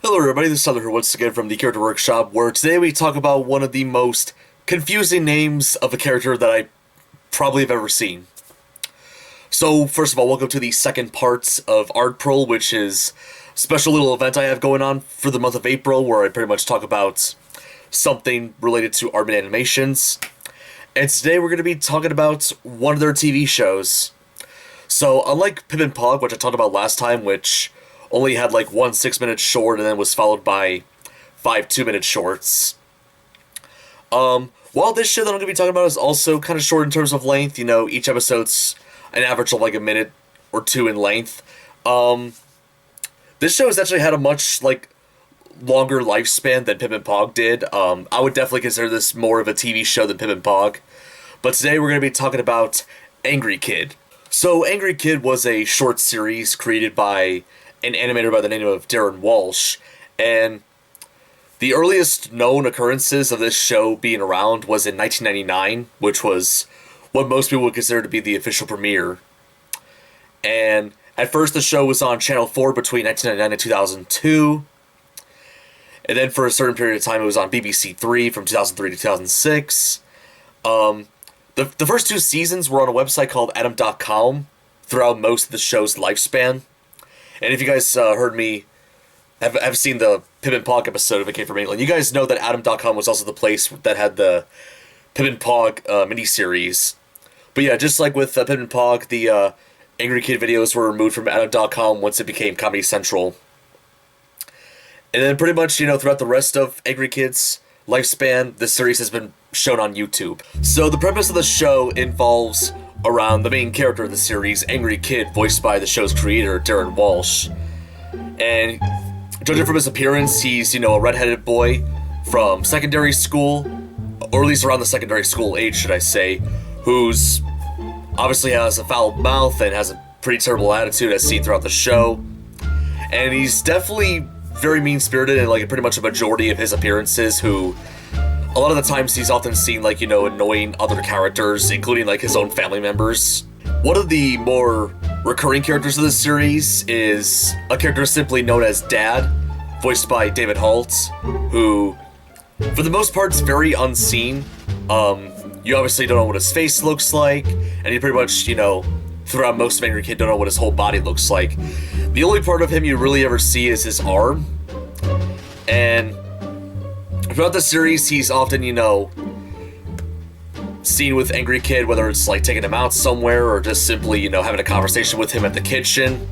Hello everybody, this is Tyler here once again from the Character Workshop, where today we talk about one of the most confusing names of a character that I probably have ever seen. So, first of all, welcome to the second part of Aard-pril, which is a special little event I have going on for the month of April, where I pretty much talk about something related to Aardman animations. And today we're going to be talking about one of their TV shows. So, unlike Pip and Pog, which I talked about last time, which only had like one 6-minute short and then was followed by 5 2-minute shorts. While this show that I'm going to be talking about is also kind of short in terms of length, you know, each episode's an average of like a minute or two in length. This show has actually had a much like longer lifespan than Pip and Pog did. I would definitely consider this more of a TV show than Pip and Pog. But today we're going to be talking about Angry Kid. So Angry Kid was a short series created by an animator by the name of Darren Walsh, and the earliest known occurrences of this show being around was in 1999, which was what most people would consider to be the official premiere. And at first the show was on Channel 4 between 1999 and 2002, and then for a certain period of time it was on BBC 3 from 2003 to 2006. The first 2 seasons were on a website called Adam.com throughout most of the show's lifespan. And if you guys heard me, have seen the Pip and Pog episode of It Came From England, you guys know that Adam.com was also the place that had the Pip and Pog miniseries. But yeah, just like with Pip and Pog, the Angry Kid videos were removed from Adam.com once it became Comedy Central. And then pretty much, you know, throughout the rest of Angry Kid's lifespan, this series has been shown on YouTube. So the premise of the show involves around the main character of the series, Angry Kid, voiced by the show's creator, Darren Walsh. And judging from his appearance, he's, you know, a redheaded boy from secondary school, or at least around the secondary school age, should I say, who's obviously has a foul mouth and has a pretty terrible attitude as seen throughout the show. And he's definitely very mean-spirited in, like, pretty much a majority of his appearances, who a lot of the times he's often seen, like, you know, annoying other characters, including, like, his own family members. One of the more recurring characters of this series is a character simply known as Dad, voiced by David Holt, who, for the most part, is very unseen. You obviously don't know what his face looks like, and you pretty much, you know, throughout most of Angry Kid don't know what his whole body looks like. The only part of him you really ever see is his arm, and throughout the series, he's often, you know, seen with Angry Kid, whether it's like taking him out somewhere or just simply, you know, having a conversation with him at the kitchen.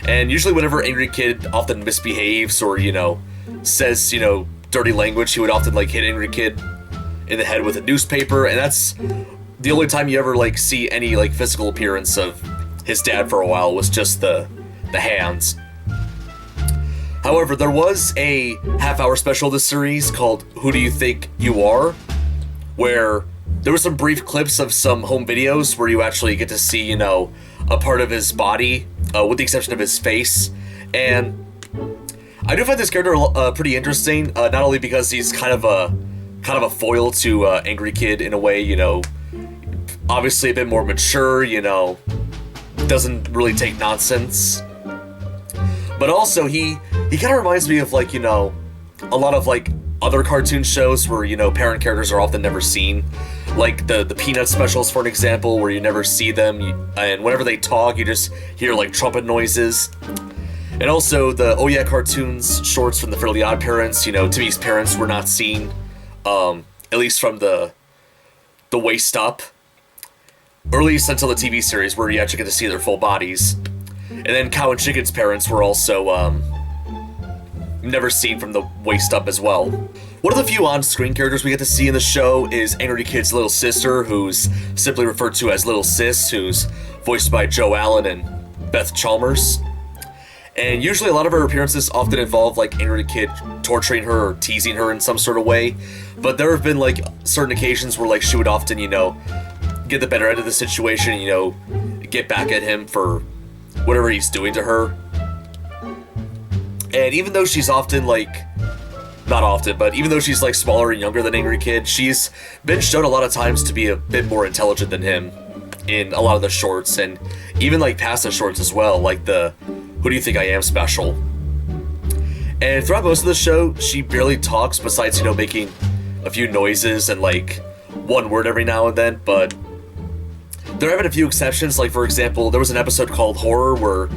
And usually whenever Angry Kid often misbehaves or, you know, says, you know, dirty language, he would often like hit Angry Kid in the head with a newspaper, and that's the only time you ever like see any like physical appearance of his dad for a while, was just the hands. However, there was a half-hour special of this series called Who Do You Think You Are?, where there were some brief clips of some home videos where you actually get to see, you know, a part of his body, with the exception of his face. And I do find this character pretty interesting, not only because he's kind of a foil to Angry Kid in a way, you know, obviously a bit more mature, you know, doesn't really take nonsense. But also, he kind of reminds me of, like, you know, a lot of, like, other cartoon shows where, you know, parent characters are often never seen. Like the Peanut specials, for an example, where you never see them, and whenever they talk, you just hear, like, trumpet noises. And also the Oh Yeah cartoons shorts from the Fairly Odd Parents, you know, Timmy's parents were not seen, at least from the waist up, or at least until the TV series, where you actually get to see their full bodies. And then Cow and Chicken's parents were also, never seen from the waist up as well. One of the few on-screen characters we get to see in the show is Angry Kid's little sister, who's simply referred to as Little Sis, who's voiced by Joe Allen and Beth Chalmers. And usually a lot of her appearances often involve, like, Angry Kid torturing her or teasing her in some sort of way. But there have been, like, certain occasions where, like, she would often, you know, get the better end of the situation, you know, get back at him for whatever he's doing to her. And even though she's often, like, not often, but even though she's, like, smaller and younger than Angry Kid, she's been shown a lot of times to be a bit more intelligent than him in a lot of the shorts, and even, like, past the shorts as well, like the Who Do You Think I Am special. And throughout most of the show, she barely talks besides, making a few noises and, like, one word every now and then, but there have been a few exceptions. Like, for example, there was an episode called Horror where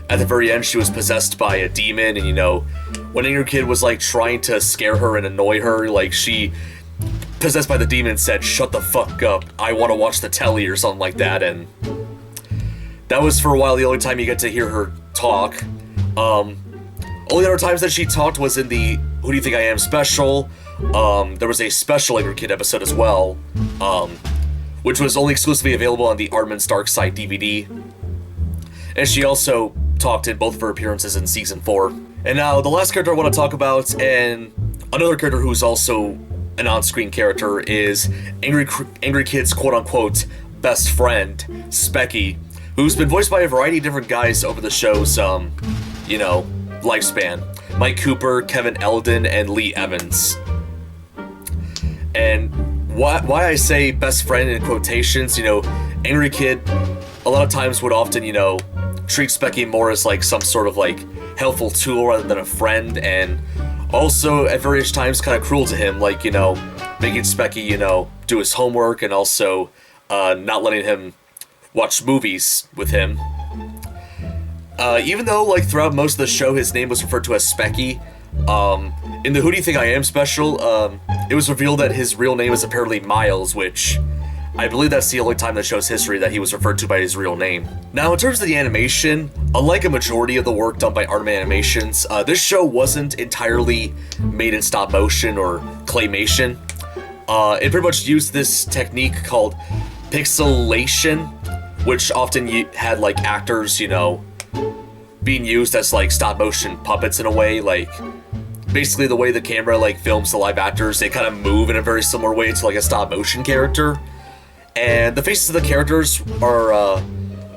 at the very end she was possessed by a demon, and, when Angry Kid was, like, trying to scare her and annoy her, like, she, possessed by the demon, said, "Shut the fuck up, I want to watch the telly," or something like that, and that was, for a while, the only time you get to hear her talk. Only other times that she talked was in the Who Do You Think I Am special. There was a special Angry Kid episode as well, which was only exclusively available on the Aardman's Dark Side DVD. And she also talked in both of her appearances in Season 4. And now, the last character I want to talk about, and another character who's also an on-screen character, is Angry Kid's quote-unquote best friend, Specky, who's been voiced by a variety of different guys over the show's, lifespan. Mike Cooper, Kevin Eldon, and Lee Evans. And why I say best friend in quotations, Angry Kid a lot of times would often, treat Specky more as like some sort of like helpful tool rather than a friend, and also at various times kind of cruel to him, like, making Specky, do his homework, and also not letting him watch movies with him. Even though, like, throughout most of the show his name was referred to as Specky, in the Who Do You Think I Am special, it was revealed that his real name is apparently Miles, which I believe that's the only time in the show's history that he was referred to by his real name. Now, in terms of the animation, unlike a majority of the work done by Aardman Animations, this show wasn't entirely made in stop motion or claymation. It pretty much used this technique called pixelation, which often had, like, actors, being used as, like, stop motion puppets in a way. Like, basically the way the camera, like, films the live actors, they kind of move in a very similar way to, like, a stop motion character. And the faces of the characters are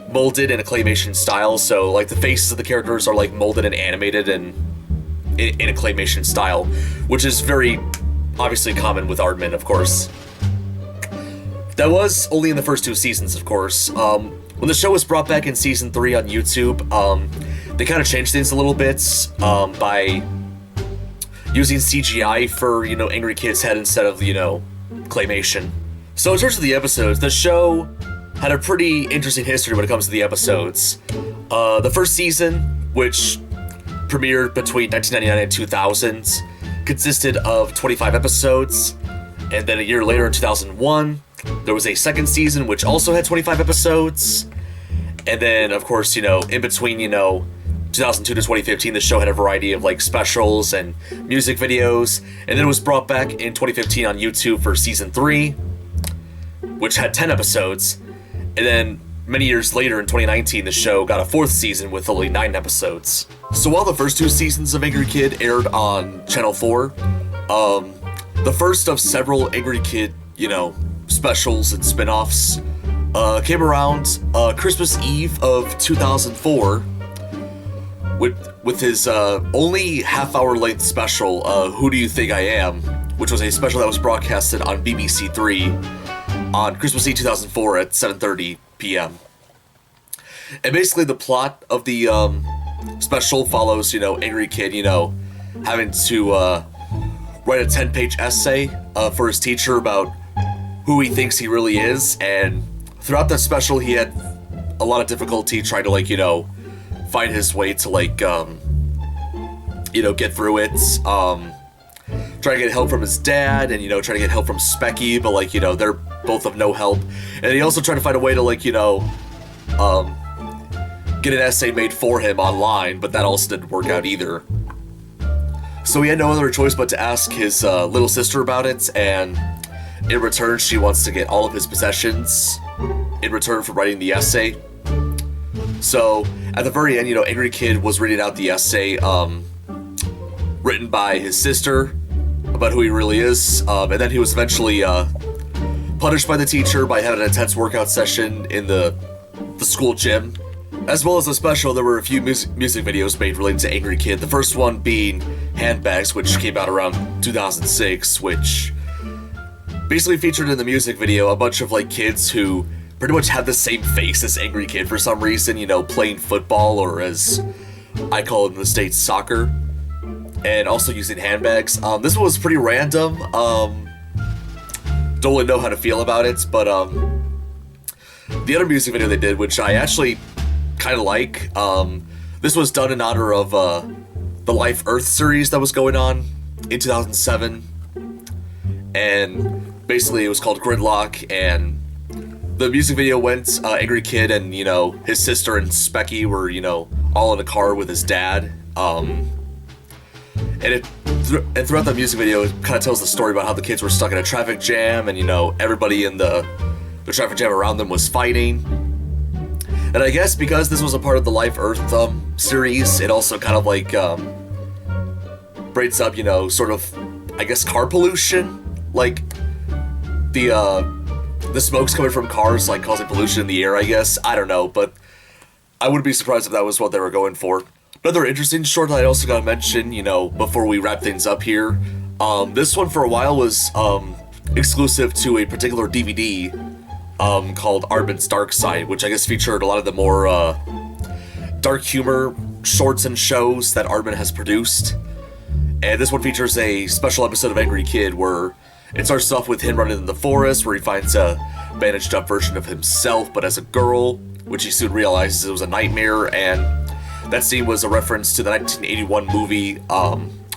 molded in a claymation style, so, like, the faces of the characters are, like, molded and animated in a claymation style, which is very obviously common with Aardman, of course. That was only in the first 2 seasons, of course. When the show was brought back in Season 3 on YouTube, they kind of changed things a little bit by using CGI for, Angry Kid's head instead of, claymation. So in terms of the episodes, the show had a pretty interesting history when it comes to the episodes. The first season, which premiered between 1999 and 2000, consisted of 25 episodes, and then a year later in 2001, there was a second season which also had 25 episodes, and then, of course, in between, 2002 to 2015, the show had a variety of, like, specials and music videos, and then it was brought back in 2015 on YouTube for Season 3, which had 10 episodes, and then many years later in 2019, the show got a 4th season with only 9 episodes. So while the first 2 seasons of Angry Kid aired on Channel 4, the first of several Angry Kid, specials and spin-offs came around Christmas Eve of 2004 with his only half-hour length special, Who Do You Think I Am, which was a special that was broadcasted on BBC 3 on Christmas Eve 2004 at 7:30 p.m. And basically the plot of the special follows, Angry Kid, having to write a 10-page essay for his teacher about who he thinks he really is, and throughout the special he had a lot of difficulty trying to, like, find his way to, like, get through it, trying to get help from his dad, and, trying to get help from Specky, but, like, they're both of no help, and he also tried to find a way to, like, get an essay made for him online, but that also didn't work out either. So he had no other choice but to ask his little sister about it, and in return, she wants to get all of his possessions in return for writing the essay. So, at the very end, Angry Kid was reading out the essay written by his sister about who he really is, and then he was eventually punished by the teacher by having an intense workout session in the school gym. As well as a special, there were a few music videos made related to Angry Kid, the first one being Handbags, which came out around 2006, which basically featured in the music video a bunch of, like, kids who pretty much have the same face as Angry Kid for some reason, playing football, or as I call it in the States, soccer. and also using handbags. This one was pretty random. Don't really know how to feel about it, but the other music video they did, which I actually kind of like, this was done in honor of the Life Earth series that was going on in 2007, and basically it was called Gridlock, and the music video went, Angry Kid and, you know, his sister and Specky were, you know, all in a car with his dad, and throughout the music video, it kind of tells the story about how the kids were stuck in a traffic jam, and, you know, everybody in the traffic jam around them was fighting. And I guess because this was a part of the Life Earth series, it also kind of like brings up, you know, sort of, I guess, car pollution, like the smoke's coming from cars, like, causing pollution in the air, I guess. I don't know, but I wouldn't be surprised if that was what they were going for. Another interesting short that I also gotta mention, you know, before we wrap things up here, this one for a while was exclusive to a particular DVD called Aard-pril's Dark Side, which I guess featured a lot of the more dark humor shorts and shows that Aard-pril has produced. And this one features a special episode of Angry Kid where it starts off with him running in the forest, where he finds a bandaged up version of himself, but as a girl, which he soon realizes it was a nightmare, and that scene was a reference to the 1981 movie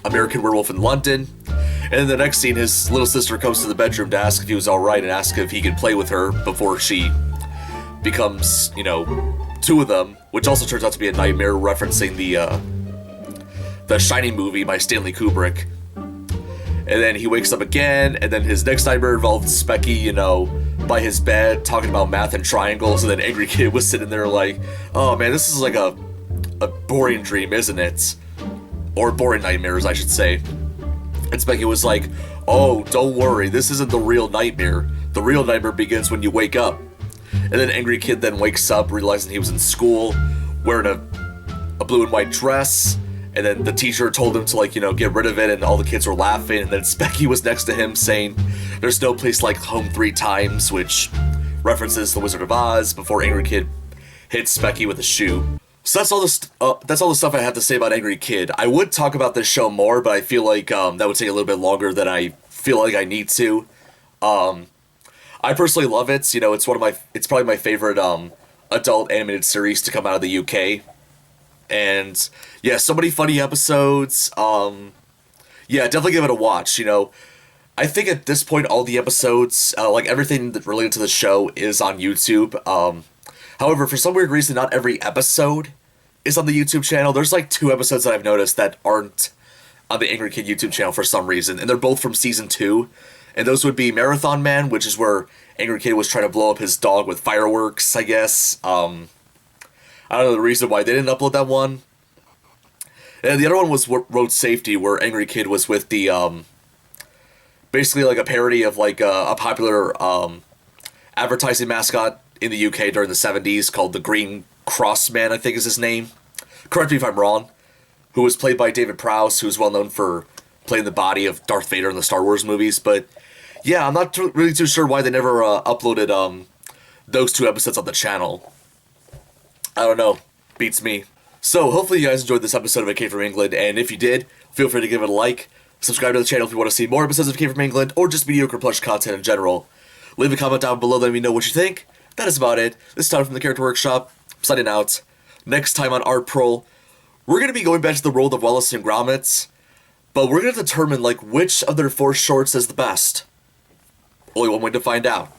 American Werewolf in London. And then the next scene, his little sister comes to the bedroom to ask if he was alright and ask if he could play with her before she becomes, you know, two of them, which also turns out to be a nightmare, referencing the Shining movie by Stanley Kubrick. And then he wakes up again, and then his next nightmare involves Specky, you know, by his bed, talking about math and triangles, and then Angry Kid was sitting there like, oh man, this is like a boring dream, isn't it? Or boring nightmares, I should say. And Specky was like, oh, don't worry, this isn't the real nightmare. The real nightmare begins when you wake up. And then Angry Kid then wakes up, realizing he was in school, wearing a blue and white dress, and then the teacher told him to, like, you know, get rid of it, and all the kids were laughing, and then Specky was next to him saying, there's no place like home 3 times, which references The Wizard of Oz, before Angry Kid hits Specky with a shoe. So that's all the stuff I have to say about Angry Kid. I would talk about this show more, but I feel like that would take a little bit longer than I feel like I need to. I personally love it. You know, it's probably my favorite adult animated series to come out of the UK. And yeah, so many funny episodes. Yeah, definitely give it a watch. You know, I think at this point all the episodes, like everything that related to the show, is on YouTube. However, for some weird reason, not every episode is on the YouTube channel. There's like 2 episodes that I've noticed that aren't on the Angry Kid YouTube channel for some reason, and they're both from season 2. And those would be Marathon Man, which is where Angry Kid was trying to blow up his dog with fireworks, I guess. I don't know the reason why they didn't upload that one. And the other one was Road Safety, where Angry Kid was with the, basically like a parody of like a popular advertising mascot in the UK during the 70s called the Green Cross Man, I think is his name. Correct me if I'm wrong. Who was played by David Prowse, who is well known for playing the body of Darth Vader in the Star Wars movies. But yeah, I'm not really too sure why they never uploaded those 2 episodes on the channel. I don't know. Beats me. So, hopefully you guys enjoyed this episode of A Came from England, and if you did, feel free to give it a like, subscribe to the channel if you want to see more episodes of Came from England, or just mediocre plush content in general. Leave a comment down below letting me know what you think. That is about it. This is Tom from the Character Workshop, signing out. Next time on Aard-pril, we're going to be going back to the world of Wallace and Gromit, but we're going to determine, like, which of their 4 shorts is the best. Only one way to find out.